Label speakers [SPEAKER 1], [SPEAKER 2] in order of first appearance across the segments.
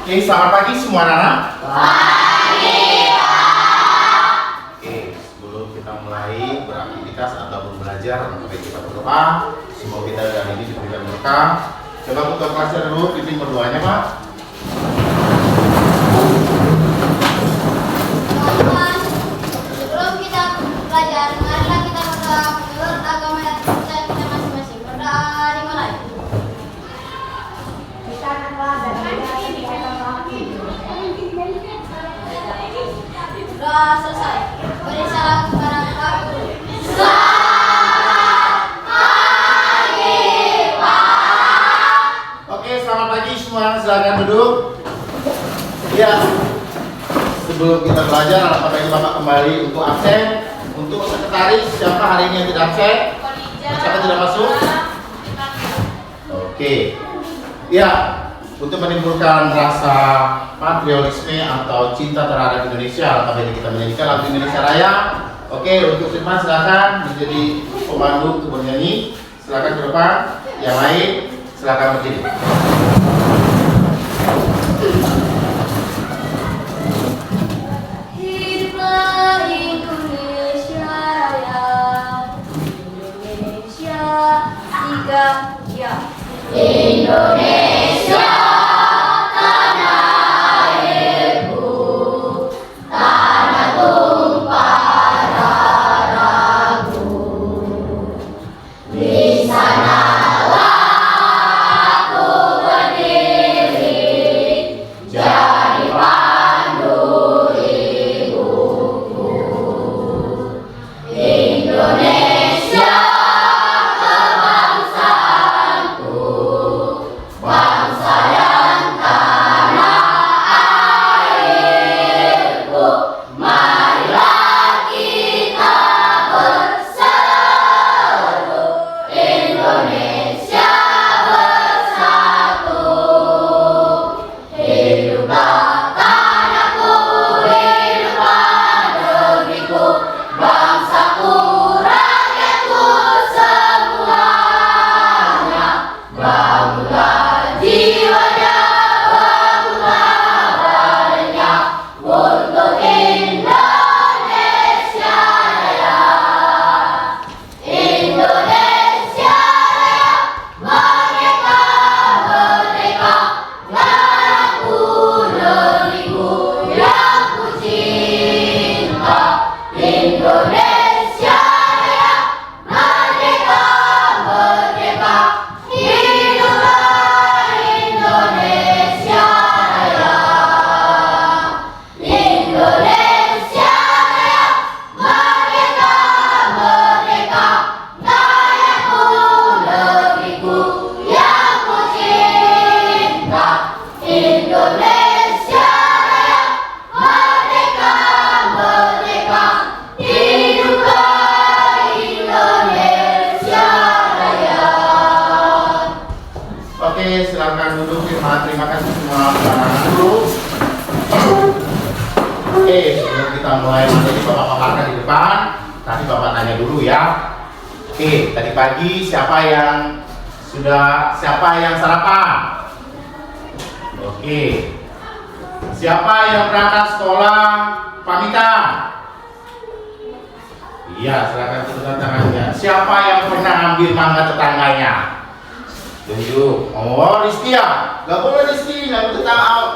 [SPEAKER 1] Oke, selamat pagi semua anak-anak.
[SPEAKER 2] Pagi, Pak.
[SPEAKER 1] Oke, sebelum kita mulai beraktivitas ataupun belajar, mari kita berdoa. Semoga kita hari ini diberikan berkah. Coba buka kelasnya dulu, pimpin berdoanya, Pak.
[SPEAKER 2] Sebelum kita belajar, marilah kita berdoa menurut agama kita masing-masing. Berdoa dimulai. Doa selesai. Beri salam kepada Pak Guru. Selamat pagi, Pak.
[SPEAKER 1] Oke, selamat pagi semua. Silakan duduk. Ya. Sebelum kita belajar, apakah ini Bapak kembali untuk absen? Untuk sekretaris, siapa hari ini yang tidak absen? Siapa tidak masuk? Oke. Ya, untuk menimbulkan rasa patriotisme atau cinta terhadap Indonesia, apakah ini kita menyanyikan lagu Indonesia Raya? Oke, untuk Firman silakan menjadi pemandu untuk bernyanyi. Silakan ke depan. Yang lain silakan berdiri.
[SPEAKER 2] Hiduplah Indonesia Raya. Indonesia tiga ya. Indonesia tanah airku, tanah tumpah darahku. Di sanalah aku berdiri, jadi pandu ibuku. Indonesia kebangsaanku, bangsa dan tanah airku. Marilah kita bersatu, Indonesia bersatu. Hiduplah tanahku, hiduplah negeriku, bangsaku, rakyatku semuanya. Bangunlah jiwanya, bangunlah badannya untuk Indonesia Raya. Indonesia Raya, merdeka, merdeka, tanahku, negeriku yang ku cinta. Indonesia Raya, merdeka, merdeka, hiduplah Indonesia Raya. Indonesia Raya, merdeka, merdeka, tanahku, negeriku yang ku cinta. Indonesia Raya, merdeka, merdeka, hiduplah Indonesia Raya.
[SPEAKER 1] Oke, silakan duduk. Terima kasih semua anak-anak dulu. Oke, sebelum kita mulai materi, Bapak paparkan di depan. Tadi Bapak tanya dulu ya. Oke, tadi pagi siapa yang sarapan? Oke. Siapa yang berangkat sekolah pamitan? Iya, silakan tunjukkan tangannya. Siapa yang pernah ambil mangga tetangganya? Tunjuk. Oh, Rizky ya? Gak boleh Rizky, nggak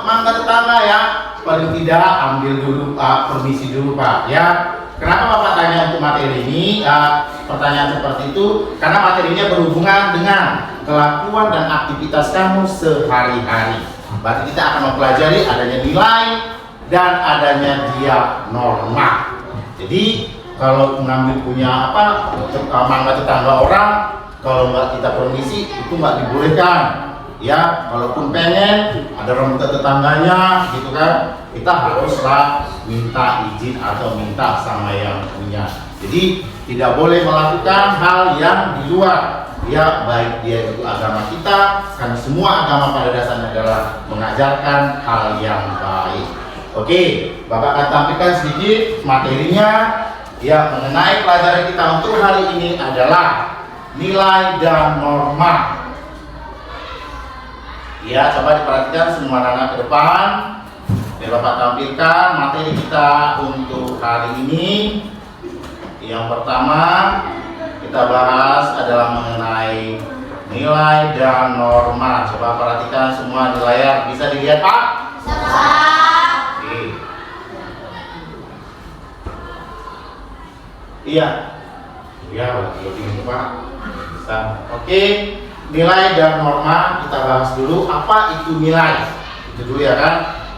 [SPEAKER 1] mangga tetangga ya. Paling tidak ambil dulu Pak, permisi dulu Pak ya. Kenapa Bapak tanya untuk materi ini? Pertanyaan seperti itu karena materinya berhubungan dengan kelakuan dan aktivitas kamu sehari-hari. Berarti kita akan mempelajari adanya nilai dan adanya diagnorma. Jadi kalau mengambil punya mangga tetangga orang, kalau nggak kita permisi itu nggak dibolehkan ya. Walaupun pengen ada rambutan tetangganya gitu kan, kita haruslah minta izin atau minta sama yang punya. Jadi tidak boleh melakukan hal yang di luar ya, baik dia itu agama kita, karena semua agama pada dasarnya adalah mengajarkan hal yang baik. Oke, Bapak akan tampilkan sedikit materinya ya. Mengenai pelajaran kita untuk hari ini adalah nilai dan norma. Ya, coba diperhatikan semua anak ke depan. Biar Bapak tampilkan materi kita untuk hari ini. Yang pertama kita bahas adalah mengenai nilai dan norma. Coba perhatikan semua di layar. Bisa dilihat, Pak? Oke. Iya. Iya, lebih itu, Pak. Bisa. Oke. Nilai dan norma kita bahas dulu. Apa itu nilai? Itu dulu ya kan?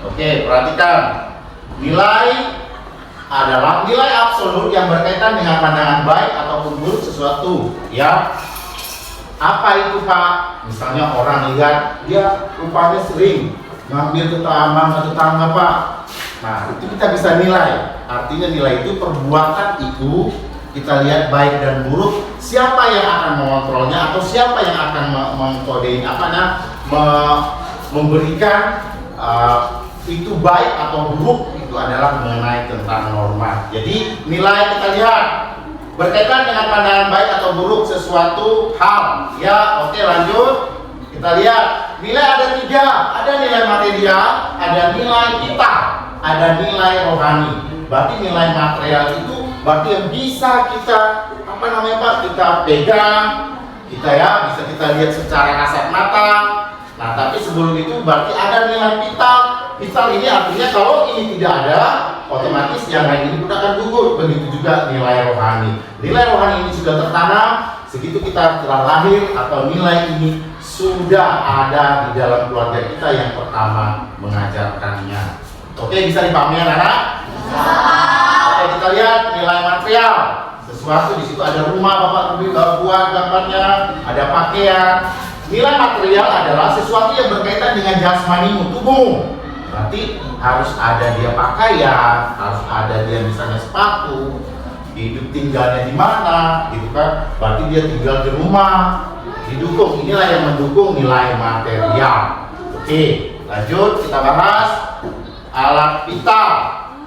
[SPEAKER 1] Oke, perhatikan. Nilai adalah nilai absolut yang berkaitan dengan pandangan baik ataupun buruk sesuatu, ya. Apa itu, Pak? Misalnya orang lihat dia rupanya sering ngambil tetangga, Pak. Nah, itu kita bisa nilai. Artinya nilai itu perbuatan itu kita lihat baik dan buruk, siapa yang akan mengontrolnya atau siapa yang akan mengkodein memberikan itu baik atau buruk, itu adalah mengenai tentang norma. Jadi nilai kita lihat berkaitan dengan pandangan baik atau buruk sesuatu hal. Ya, oke, lanjut. Kita lihat nilai ada 3, ada nilai material, ada nilai kita, ada nilai rohani. Berarti nilai material itu berarti yang bisa kita Pak, kita pegang, kita ya bisa kita lihat secara kasat mata. Nah, tapi sebelum itu berarti ada nilai vital. Vital ini artinya kalau ini tidak ada, otomatis yang lain ini pun akan gugur. Begitu juga nilai rohani. Nilai rohani ini sudah tertanam, segitu kita telah lahir atau nilai ini sudah ada di dalam keluarga kita yang pertama mengajarkannya. Oke, bisa dipahami anak-anak? Oke, kita lihat nilai material. Sesuatu di situ ada rumah, Bapak buat gambarnya, ada pakaian. Nilai material adalah sesuatu yang berkaitan dengan jasmanimu, tubuhmu. Berarti harus ada dia pakaian, harus ada dia misalnya sepatu, hidup tinggalnya di mana, gitu kan? Berarti dia tinggal di rumah, didukung. Inilah yang mendukung nilai material. Oke, lanjut kita bahas alat vital.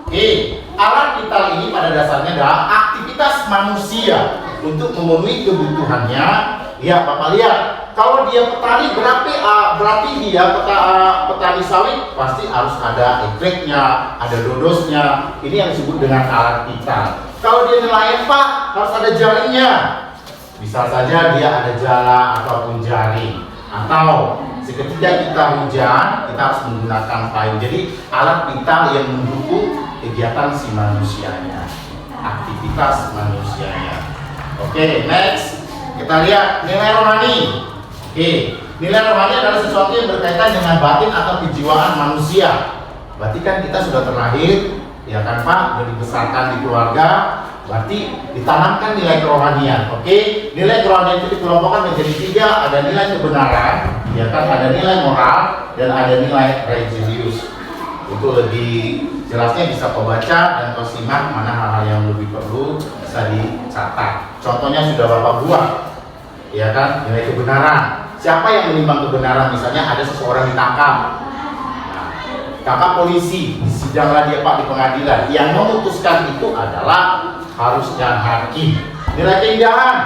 [SPEAKER 1] Oke, alat vital ini pada dasarnya adalah aktivitas manusia untuk memenuhi kebutuhannya. Ya, Bapak lihat, kalau dia petani berarti dia petani sawit pasti harus ada egriknya, ada dodosnya. Ini yang disebut dengan alat vital. Kalau dia nelayan, Pak, harus ada jaringnya. Bisa saja dia ada jala ataupun jaring. Atau seketika kita hujan, kita harus menggunakan payung. Jadi alat vital yang mendukung kegiatan si manusianya, aktivitas manusianya. Oke, next kita lihat nilai rohani. Oke, nilai rohani adalah sesuatu yang berkaitan dengan batin atau kejiwaan manusia. Berarti kan kita sudah terlahir, ya kan Pak, sudah dibesarkan di keluarga, berarti ditanamkan nilai kerohanian. Oke, nilai kerohanian itu dikelompokkan menjadi 3, ada nilai kebenaran, ya kan, ada nilai moral, dan ada nilai religius. Itu lebih jelasnya bisa kau baca dan kau simak mana hal-hal yang lebih perlu bisa dicatat. Contohnya sudah Bapak buat, ya kan, nilai kebenaran. Siapa yang menimbang kebenaran? Misalnya ada seseorang ditangkap, tangkap polisi, sidanglah dia Pak di pengadilan. Yang memutuskan itu adalah harusnya hakim. Nilai keindahan.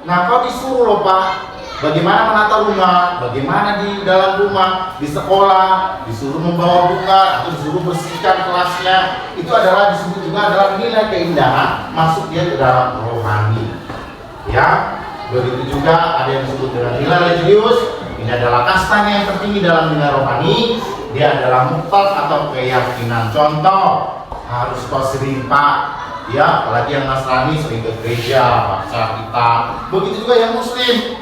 [SPEAKER 1] Nah, kau disuruh loh Pak, bagaimana menata rumah, bagaimana di dalam rumah, di sekolah, disuruh membawa bunga atau disuruh bersihkan kelasnya. Itu adalah disebut juga adalah nilai keindahan, masuk dia ke dalam rohani. Ya, begitu juga ada yang disebut dengan nilai religius. Ini adalah kastanya yang tertinggi dalam nilai rohani. Dia adalah mutlak atau keyakinan. Contoh, harus kau sering Pak, ya, apalagi yang Nasrani sering ke gereja, baca kitab. Begitu juga yang Muslim.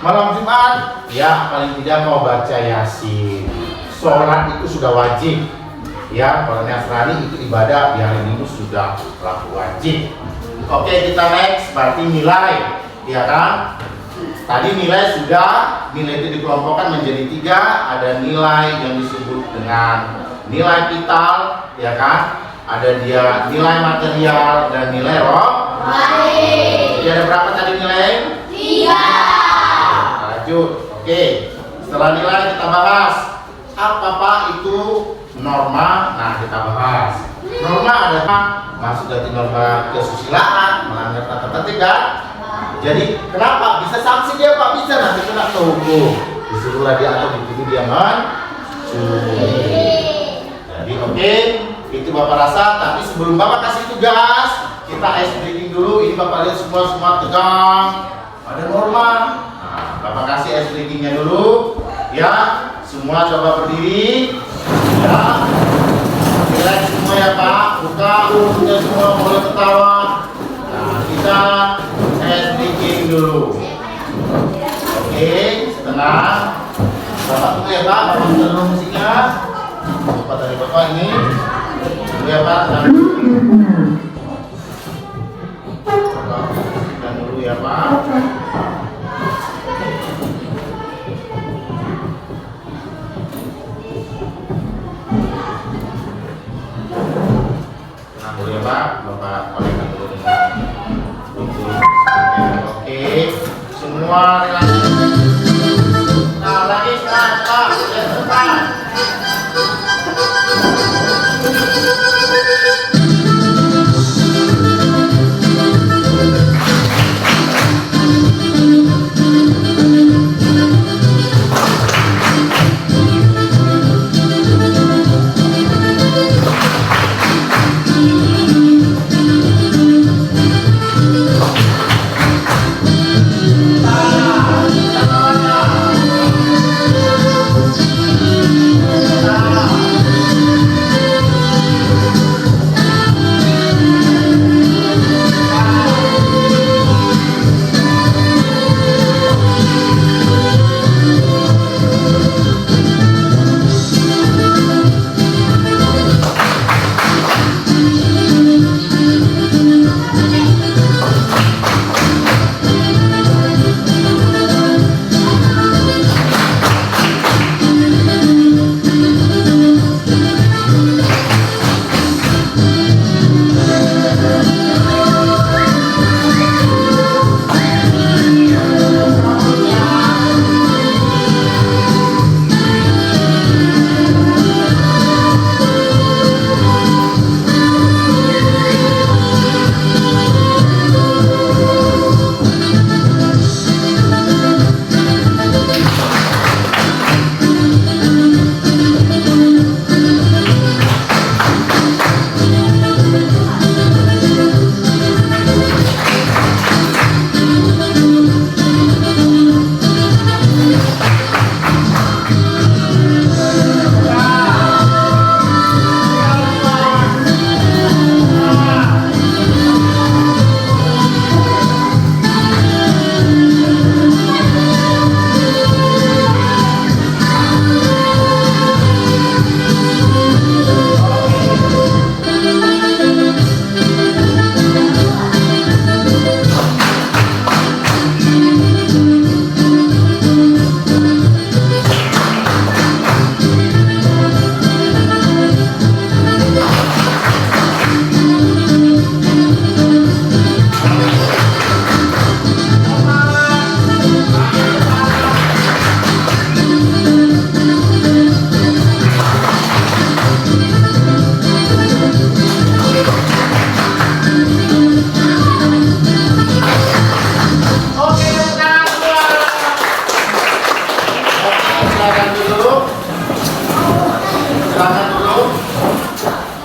[SPEAKER 1] Malam Jumat, ya paling tidak kau baca Yasin. Sholat itu sudah wajib. Ya, kalau Nasrani itu ibadah, yang ini sudah wajib. Oke, kita next, berarti nilai, ya kan? Tadi nilai sudah, nilai itu dikelompokkan menjadi 3, ada nilai yang disebut dengan nilai vital, ya kan? Ada dia nilai material dan nilai rohani. Jadi ada berapa tadi nilai? 3. Lanjut. Oke. Setelah nilai kita bahas apa Pak itu norma. Nah, kita bahas. Norma adalah masuk dari norma kesusilaan, melanggar tata tertib kan? Jadi kenapa bisa sanksi dia Pak? Bisa nanti kena hukum. disuruhlah dia atau dituduh dia mencuri. Jadi oke, itu Bapak rasa. Tapi sebelum Bapak kasih tugas, kita ice breaking dulu. Ini Bapak lihat semua tegang, ada norma. Nah, Bapak kasih ice breakingnya dulu, ya. Semua coba berdiri, ya. Relax semua ya Pak. Buka mulutnya semua, boleh ketawa. Nah, kita ice breaking dulu. Oke, tenang. Bapak tunggu ya Pak. Bapak putar dulu musiknya. Bapak dari Bapak ini. Tunggu ya Pak. Bapak putar dulu ya Pak. Tenang dulu ya Pak. Bapak konekan dulu dengan oke. Semua relasi. Nah, lagi sekarang Pak. Lihat depan.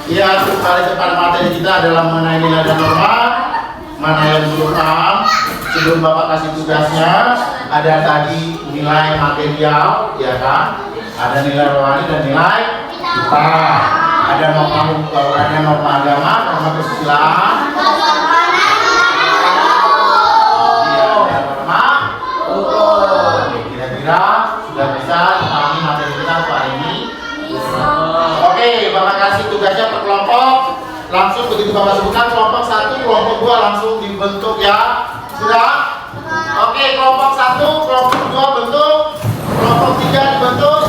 [SPEAKER 1] Ya, kembali kepada materi kita adalah mengenai nilai dan norma. Mana yang belum paham, sebelum Bapak kasih tugasnya, ada tadi nilai material, ya kan? Ada nilai rohani dan nilai kita. Ada norma agama, norma kesusilaan. Iya, ada norma hukum. Kira-kira sudah bisa memahami materi kita hari ini? Oke, Bapak kasih tugasnya per kelompok. Langsung begitu Bapak sebutkan kelompok 1, kelompok 2 langsung dibentuk ya. Sudah? Oke, kelompok 1, kelompok 2 bentuk, kelompok 3 dibentuk.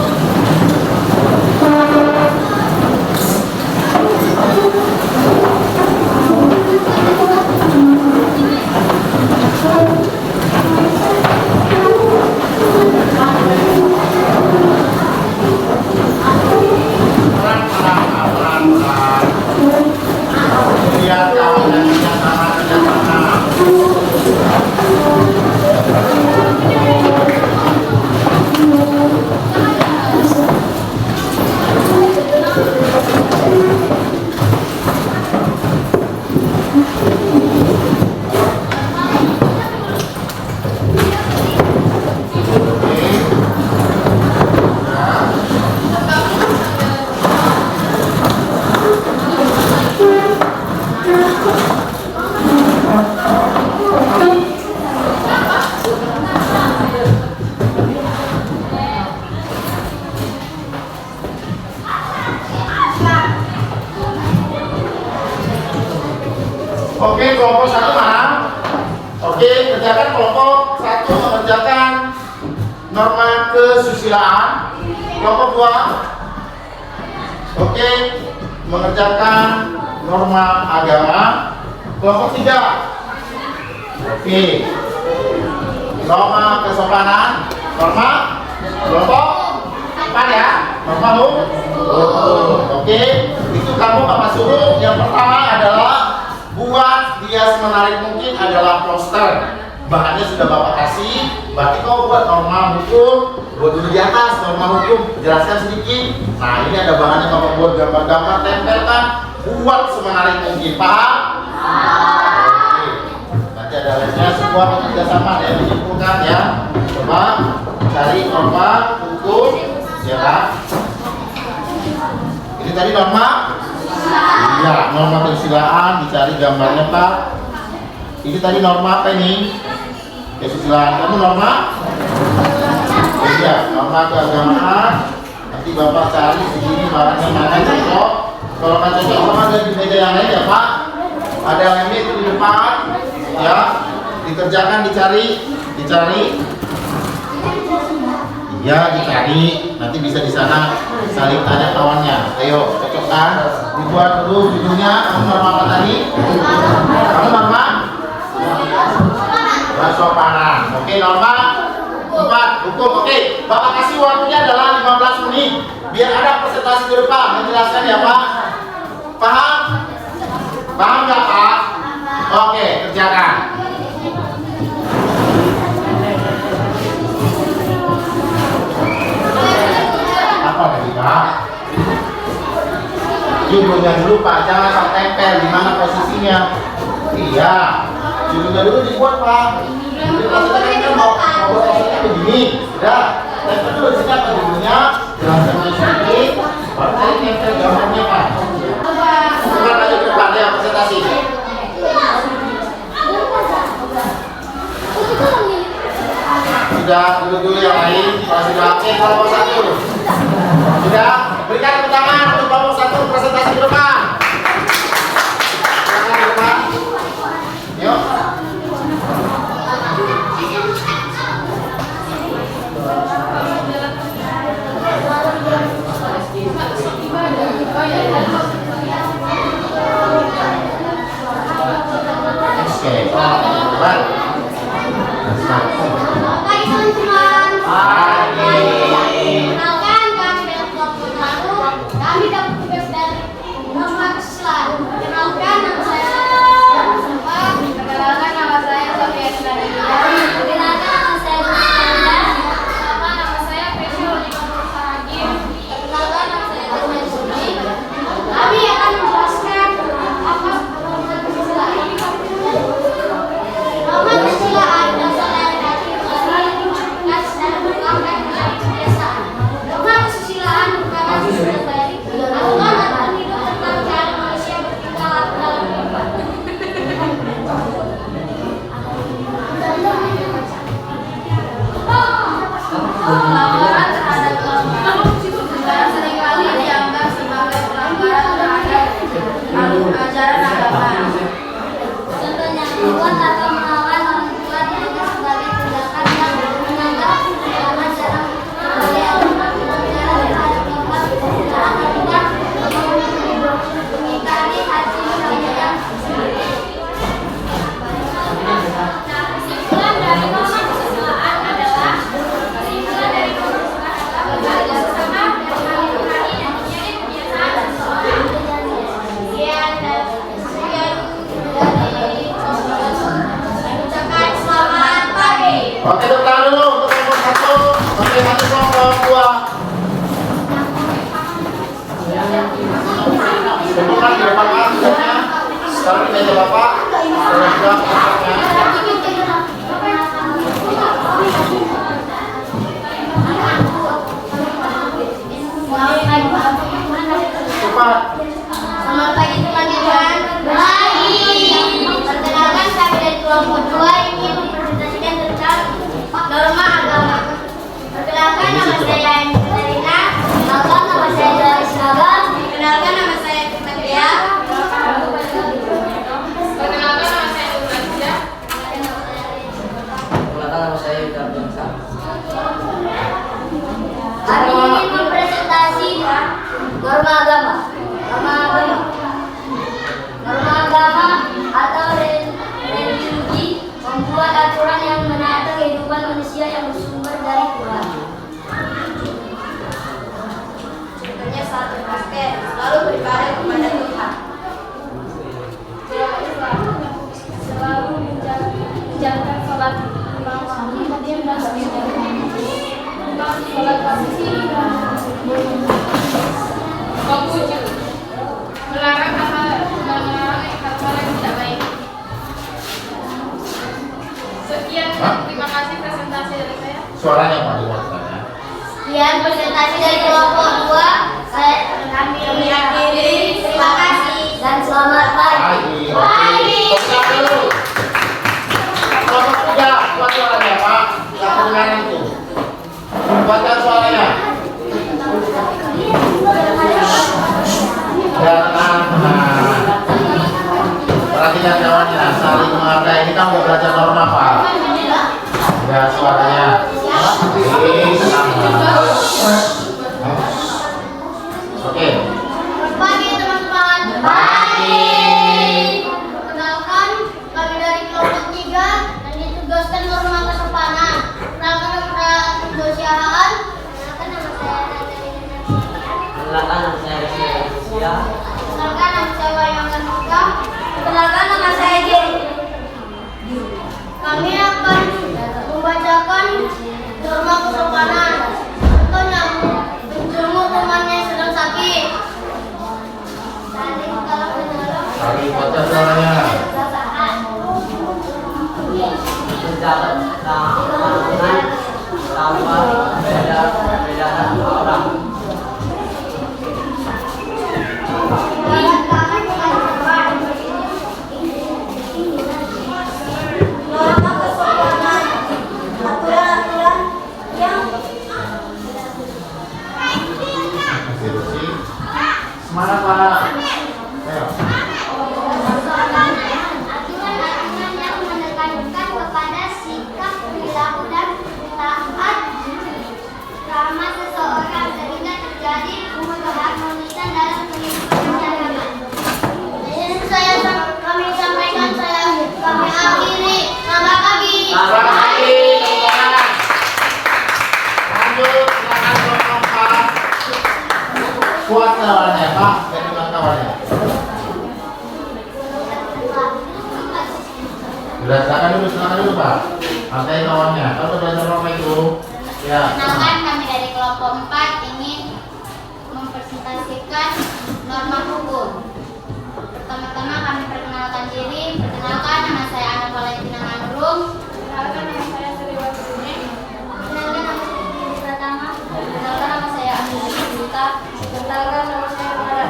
[SPEAKER 1] Lihat kawan dan kerjasama. Oke, kelompok 1 mana? Oke, kerjakan kelompok 1 mengerjakan norma kesusilaan. Kelompok 2, oke, mengerjakan norma agama. Kelompok 3, oke, norma kesopanan. Norma kelompok 4 ya, norma hukum. Oke, itu kamu Bapak suruh. Yang pertama adalah buat hias menarik mungkin adalah poster. Bahannya sudah Bapak kasih. Berarti kau buat norma hukum, buat dulu di atas norma hukum, jelaskan sedikit. Nah, ini ada bahannya Bapak buat gambar-gambar, tempelkan, buat semenarik mungkin. Paham? Oke. Nanti ada lesnya semua bekerja sama ya, menyimpulkan ya. Coba cari norma hukum, ya kan? Ini tadi norma? Iya, norma kesusilaan, dicari gambarnya Pak. Ini tadi norma apa ini? Kesusilaan. Kamu norma? Iya, norma keagamaan. Nanti Bapak cari segini barangnya mana cocok. Kalau nggak cocok, Bapak ada di meja yang lain ya Pak. Ada lemnya itu di depan. Ya, dikerjakan, dicari. Iya, dicari. Nanti bisa di sana saling tanya kawannya. Ayo, cocokkan. Dibuat dulu judulnya. Kamu norma apa tadi? Kamu norma? Kesopanan. Oke, norma 4 hukum. Oke, Bapak kasih waktunya adalah 15 menit. Biar ada presentasi ke depan menjelaskan ya Pak. Paham? Paham nggak Pak? Oke, kerjakan. Apa tadi Pak? Judulnya dulu Pak, jangan sampai tempel di mana posisinya. Iya, judulnya dulu dibuat Pak. Jadi maksudnya kan mau buat posternya begini, sudah. Tempel dulu di sini apa judulnya, jelaskan sedikit, baru saya tempel gambarnya Pak. Coba aja ke depan ya presentasi. Sudah, dulu yang lain, kalau sudah oke, kelompok 1. Sudah, berikan tepuk tangan untuk kelompok 1 presentasi ke depan. Silakan ke depan. Yuk. Oke, teman.
[SPEAKER 2] Selamat pagi teman-teman. Perkenalkan, kami dari kelompok 1. Kami dapat tugas dari norma kesusilaan. Perkenalkan, nama saya Mustafa. Perkenalkan, nama saya Sofia Sudarina. Perkenalkan, nama saya Nanda. Perkenalkan, nama saya Krisya Olivia Hakim. Perkenalkan, nama saya Tasya Sumi. Kami akan menjelaskan apa norma kesusilaan. Norma kesusilaan berasal dari kata kas dan merupakan kebiasaan. Norma kesusilaan merupakan susunan dari aturan dan hidup tentang cara manusia bertingkah laku dalam kehidupan. Pelanggaran terhadap norma kesusilaan seringkali dianggap sebagai pelanggaran terhadap ajaran agama. Contohnya, membuat atau melawan orang tua dianggap sebagai tindakan yang melanggar kesusilaan dalam berbagai agama. Pelanggaran terhadap norma kesusilaan adalah mengingkari haji yang sendiri. Kesimpulan dari norma kesusilaan adalah berbagi sesama dari hal nurani dan menjadi kebiasaan seseorang. Sekian dari ucapan selamat pagi.
[SPEAKER 1] Oke, tepuk tangan dulu untuk kelompok 1. Oke, masuk kelompok 2. Kumpulkan di depan Pak, tugasnya. Sekarang di meja Bapak. Sudah kelompoknya. Cepat.
[SPEAKER 2] Selamat pagi teman-teman. Perkenalkan, kami dari kelompok 2 ingin mempresentasikan tentang norma agama. Perkenalkan, nama saya Katerina. Perkenalkan, nama saya Joyce Naba. Perkenalkan, nama saya Fitriya. Perkenalkan, saat berpraktek, selalu beribadah kepada Tuhan. Selalu menjalankan sholat lima waktu dan sholat posisi ketujuh, melarang hal yang tidak baik. Sekian, terima kasih presentasi dari saya.
[SPEAKER 1] Suaranya Pak diwakilkan ya.
[SPEAKER 2] Sekian presentasi dari kelompok 2. Kami akhiri. Terima kasih dan selamat pagi.
[SPEAKER 1] Pagi. Tepuk dulu. Kelompok 3, buat suaranya Pak. Yang kedengaran itu. Buatkan suaranya. Ya, tenang. Perhatikan kawannya, saling menghargai. Ini kamu belajar norma Pak. Ya, suaranya. Oke.
[SPEAKER 2] Pagi teman-teman. Pagi. Perkenalkan, kami dari kelompok 3 dan ditugaskan norma kesopanan. Perkenalkan nama kemanusiaan. Perkenalkan nama saya Rizky. Perkenalkan nama saya Wayangan Muka. Perkenalkan nama saya Jerry. Kami akan membacakan norma kesopanan. Contohnya, menjenguk temannya yang sedang sakit.
[SPEAKER 1] Saling buatkan suaranya.
[SPEAKER 3] Menjaga tangan tanpa beda-bedaan orang.
[SPEAKER 2] Norma kesopanan, aturan-aturan yang
[SPEAKER 1] Semangat Pak. Ayo.
[SPEAKER 2] aturan-aturan yang menekankan kepada sikap, perilaku dan taat ramah seseorang sehingga terjadi keharmonisan dalam kehidupan masyarakat. Kami sampaikan, kami akhiri. Selamat pagi.
[SPEAKER 1] Selamat pagi, teman-teman. Lanjut, silakan kelompok 4. Kuat kawannya Pak, dengan kawannya. Silakan dulu Pak. Santai kawannya. Kalau belajar norma itu, ya.
[SPEAKER 2] Perkenalkan, kami dari kelompok 4 ingin mempresentasikan norma hukum. Pertama-tama kami perkenalkan diri. Perkenalkan, nama saya Ana Valentina Manurung. Perkenalkan, nama saya Sri Wahyuni. Perkenalkan, nama saya Dini Pratama. Perkenalkan, nama saya Andi Sita. Perkenalkan, nama saya Mara.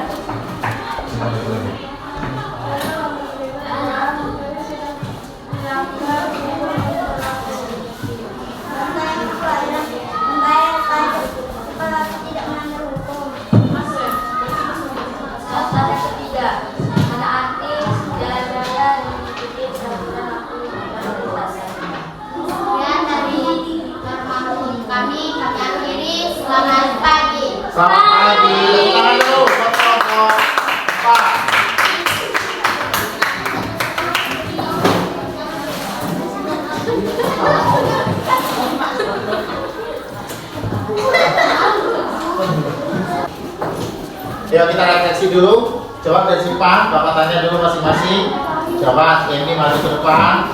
[SPEAKER 2] Membayar pajak tetapi tidak melanggar hukum. Kata ketiga, menaati jalan-jalan dan mengikuti peraturan lalu lintas. Sekian dari norma hukum kami akhiri. Selamat pagi.
[SPEAKER 1] Selamat pagi. Tepuk tangan dulu buat kelompok 4. Yuk kita refleksi dulu. Coba dari simpan, Bapak tanya dulu masing-masing. Coba Endi maju ke depan.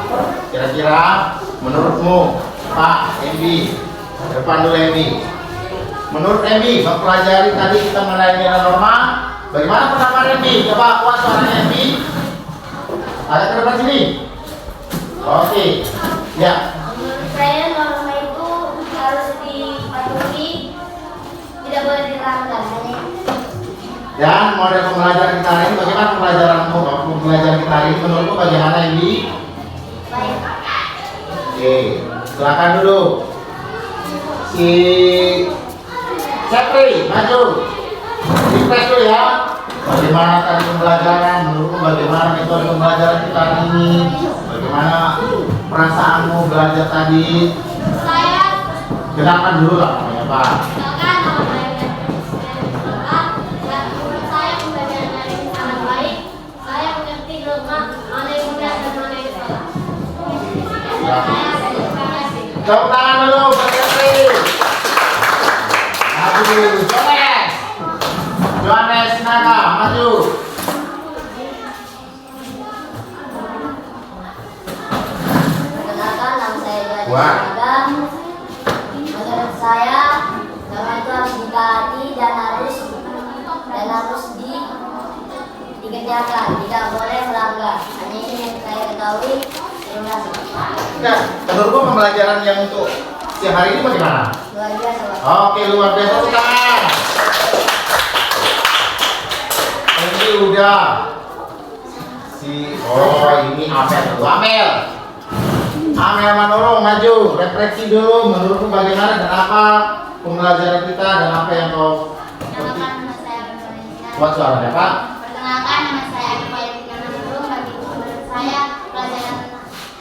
[SPEAKER 1] Kira-kira menurutmu Pak Endi, depan dulu Endi. Menurut Endi, mempelajari tadi kita mengenai nilai norma. Bagaimana pendapat Endi? Coba kuat suaranya Endi. Ada ke depan sini. Oke. Ya.
[SPEAKER 2] Menurut saya norma itu harus dipatuhi, tidak boleh dilanggar.
[SPEAKER 1] Dan model pembelajaran kita hari ini, bagaimana pembelajaran kita hari ini? Menurutmu bagaimana Endi?
[SPEAKER 2] Baik.
[SPEAKER 1] Oke, silakan dulu. Si Sepri, maju. Refresh dulu ya. Bagaimana tadi pembelajaran? Menurutmu bagaimana metode pembelajaran kita hari ini? Bagaimana perasaanmu belajar tadi?
[SPEAKER 2] Saya
[SPEAKER 1] Kenalkan dulu lah namanya Pak.
[SPEAKER 2] Silakan, nama saya dan menurut saya pembelajaran hari ini sangat baik. Saya mengerti norma mana yang benar dan mana yang salah. Terima kasih.
[SPEAKER 1] Tepuk tangan dulu buat Sepri. Maju dulu, coles.
[SPEAKER 2] dijaga, tidak boleh melanggar. Hanya ini yang saya ketahui. Terima kasih.
[SPEAKER 1] Nah, menurutmu pembelajaran yang untuk siang hari ini bagaimana?
[SPEAKER 2] Luar biasa, Pak.
[SPEAKER 1] Oke, luar biasa. Tepuk tangan. Ini udah. Ini Amel dulu. Amel Manurung maju, refleksi dulu. Menurutmu bagaimana dan apa pembelajaran kita dan apa yang kau
[SPEAKER 2] Perkenalkan, nama saya Valencia.
[SPEAKER 1] buat suaranya Pak?
[SPEAKER 2] Perkenalkan, nama saya Valencia Manurung. Menurut saya pelajaran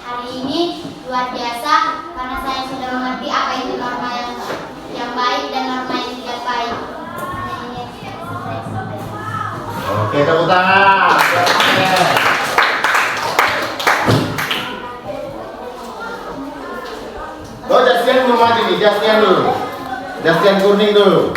[SPEAKER 2] hari ini luar biasa karena saya sudah mengerti apa itu norma yang baik dan norma yang tidak baik. Hanya ini yang saya sampaikan.
[SPEAKER 1] Oke, tepuk tangan. Buat Amel. Oh, Jastian belum maju nih, Jastian dulu. Jastian kuning dulu.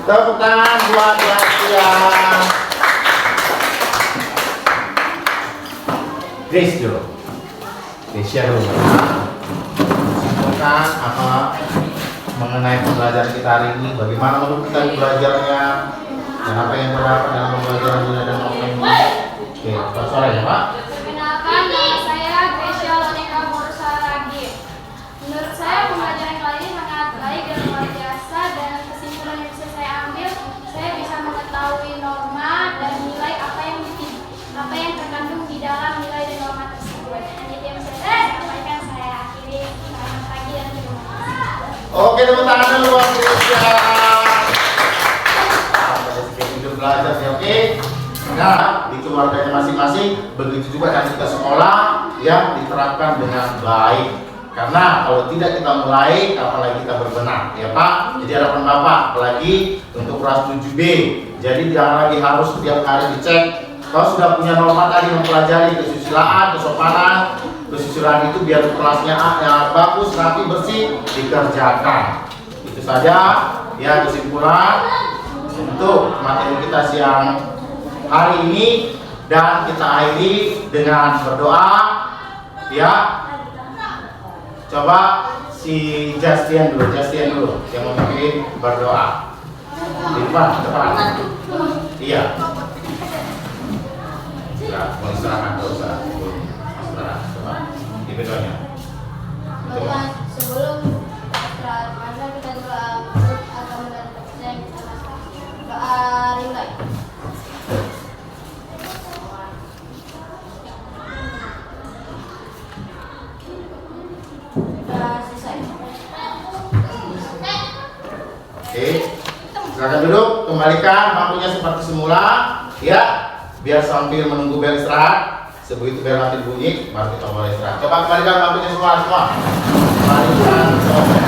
[SPEAKER 1] Tepuk tangan buat Jastian. Grace dulu. Grace dulu. Simpulkan apa mengenai pembelajaran kita hari ini. Bagaimana menurut kita belajarnya dan apa yang terdapat dalam pembelajaran dunia dan online ini. Oke, Pak suara ya Pak.
[SPEAKER 4] Perkenalkan, nama saya Gracia Lonika Mursaragi. Menurut saya pembelajaran kali ini sangat baik dan luar biasa, dan kesimpulan yang bisa saya ambil, saya bisa mengetahui norma dan nilai apa yang terkandung di dalam nilai dan norma tersebut. Jadi yang bisa saya sampaikan, saya akhiri. Selamat pagi dan terima kasih.
[SPEAKER 1] Oke, tepuk tangan dulu buat Gracia. Hidup belajar ya, oke. Nah, di keluarganya masing-masing, begitu juga kan kita sekolah yang diterapkan dengan baik. Karena kalau tidak kita mulai, kapan lagi kita berbenah, ya Pak? Jadi harapan Bapak, apalagi untuk kelas 7B. Jadi jangan lagi harus setiap hari dicek. Kalau sudah punya norma tadi mempelajari kesusilaan, kesopanan, kesusilaan itu biar kelasnya bagus, rapi, bersih, dikerjakan. Itu saja ya kesimpulan untuk materi kita siang hari ini, dan kita akhiri dengan berdoa ya. Coba si Jastian dulu yang memimpin berdoa. Di depan. Iya. Ya, mau istirahat, nggak usah. Istirahat, coba. Di berdoanya. Coba.
[SPEAKER 2] Sebelum istirahat, masa kita doa untuk agama dan kepercayaan kita masing-masing. Doa rimbai. Sudah selesai.
[SPEAKER 1] Oke. Silakan duduk, kembalikan bangkunya seperti semula, ya. Biar sambil menunggu bel istirahat. Sebegitu bel nanti bunyi, baru kita mulai istirahat. Coba kembalikan bangkunya semua. Kembalikan.